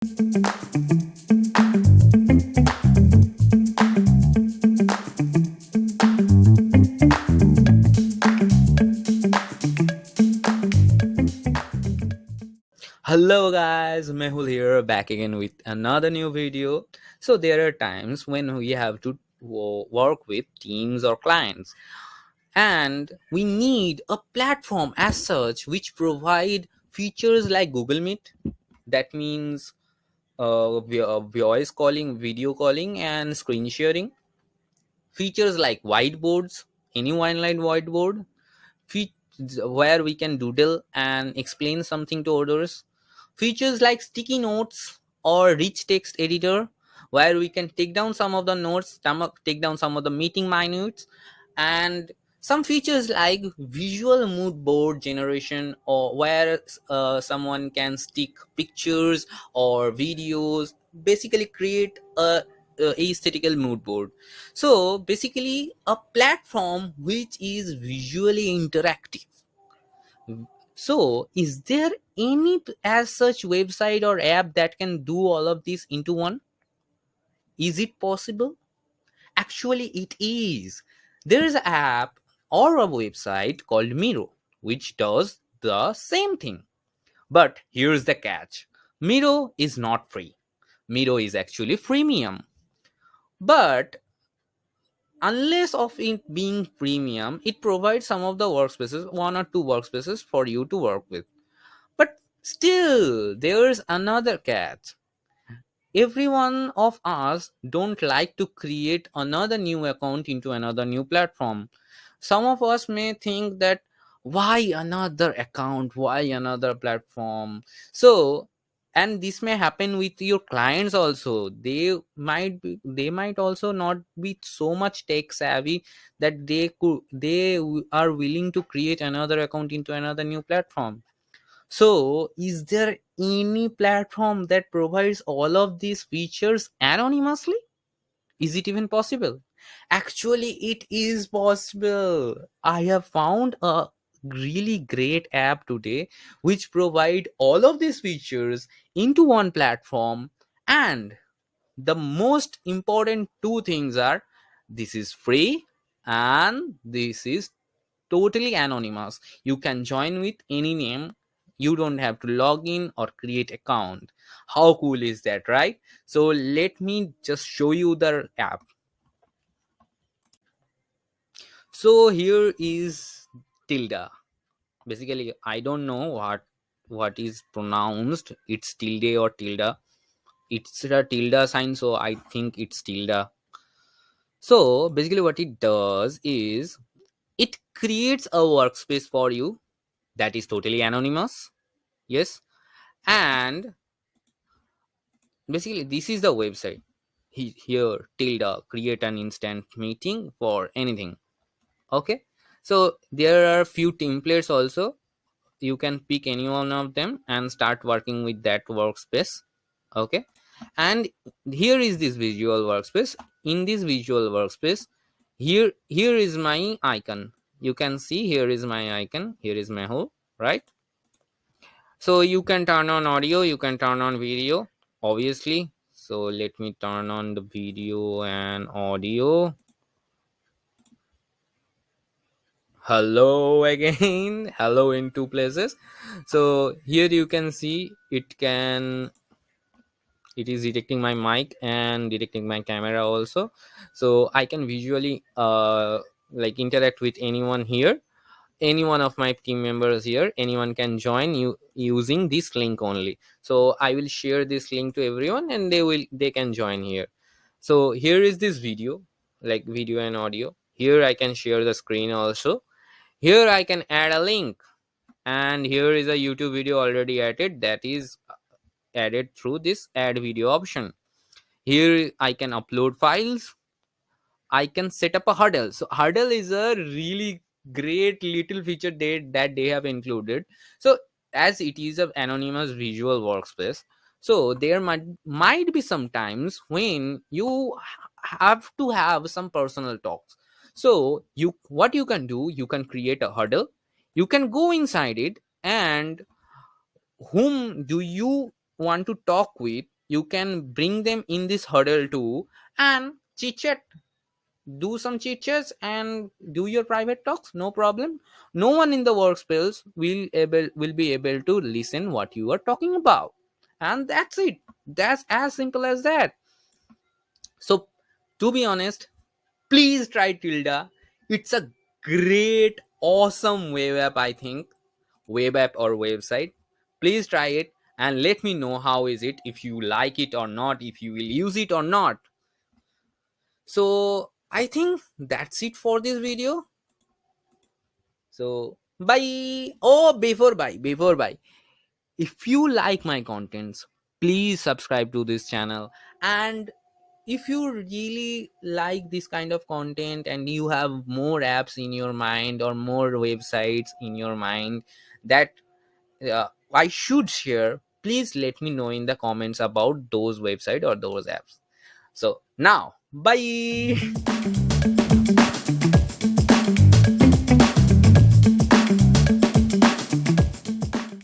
Hello guys, Mehul here, back again with another new video. So there are times when we have to work with teams or clients, and we need a platform as such which provide features like Google Meet. That means voice calling, video calling, and screen sharing. Features like whiteboards, any online whiteboard, fe- where we can doodle and explain something to others. Features like sticky notes or rich text editor, where we can take down some of the notes, take down some of the meeting minutes, and some features like visual mood board generation, or where someone can stick pictures or videos, basically create a aesthetical mood board. So basically a platform which is visually interactive. So is there any as such website or app that can do all of this into one? Is it possible? Actually it is. There is an app or a website called Miro which does the same thing. But here's the catch. Miro is not free. Miro is actually freemium. But unless of it being premium, it provides some of the workspaces, one or two workspaces for you to work with. But still there's another catch. Every one of us don't like to create another new account into another new platform. Some of us may think that why another account, why another platform. So, and this may happen with your clients also. They might also not be so much tech savvy that they are willing to create another account into another new platform. So, is there any platform that provides all of these features anonymously? Is it even possible? Actually, it is possible. I have found a really great app today which provide all of these features into one platform, and the most important two things are this is free and this is totally anonymous. You can join with any name. You don't have to log in or create account. How cool is that, right? So let me just show you the app. So here is Tilde. Basically I don't know what is pronounced, it's tilde or tilde. It's a tilde sign, so I think it's tilde. So basically what it does is it creates a workspace for you that is totally anonymous. Yes. And basically this is the website. Here tilde create an instant meeting for anything. Okay. So there are few templates also. You can pick any one of them and start working with that workspace. Okay. And here is this visual workspace. In this visual workspace, here is my icon. You can see here is my icon. Here is Mehul, right? So you can turn on audio, you can turn on video, obviously. So let me turn on the video and audio. Hello again. Hello in two places. So here you can see it is detecting my mic and detecting my camera also. So I can visually like interact with anyone here, any one of my team members here. Anyone can join you using this link only. So I will share this link to everyone and they can join here. So here is this video, like video and audio. Here I can share the screen also. Here I can add a link, and here is a YouTube video already added, that is added through this add video option. Here I can upload files. I can set up a huddle. So huddle is a really great little feature that they have included. So as it is an anonymous visual workspace, so there might be some times when you have to have some personal talks. So what you can do, you can create a huddle. You can go inside it, and whom do you want to talk with, you can bring them in this huddle too, and chit chat, do some chit chats and do your private talks, no problem. No one in the workspace will be able to listen what you are talking about, and that's it. That's as simple as that. So to be honest, please try Tilda. It's a great, awesome web app, I think. Web app or website. Please try it and let me know how is it, if you like it or not, if you will use it or not. So I think that's it for this video. So bye. Oh, before bye, if you like my contents, please subscribe to this channel. And if you really like this kind of content and you have more apps in your mind or more websites in your mind that I should share, please let me know in the comments about those websites or those apps. So now bye.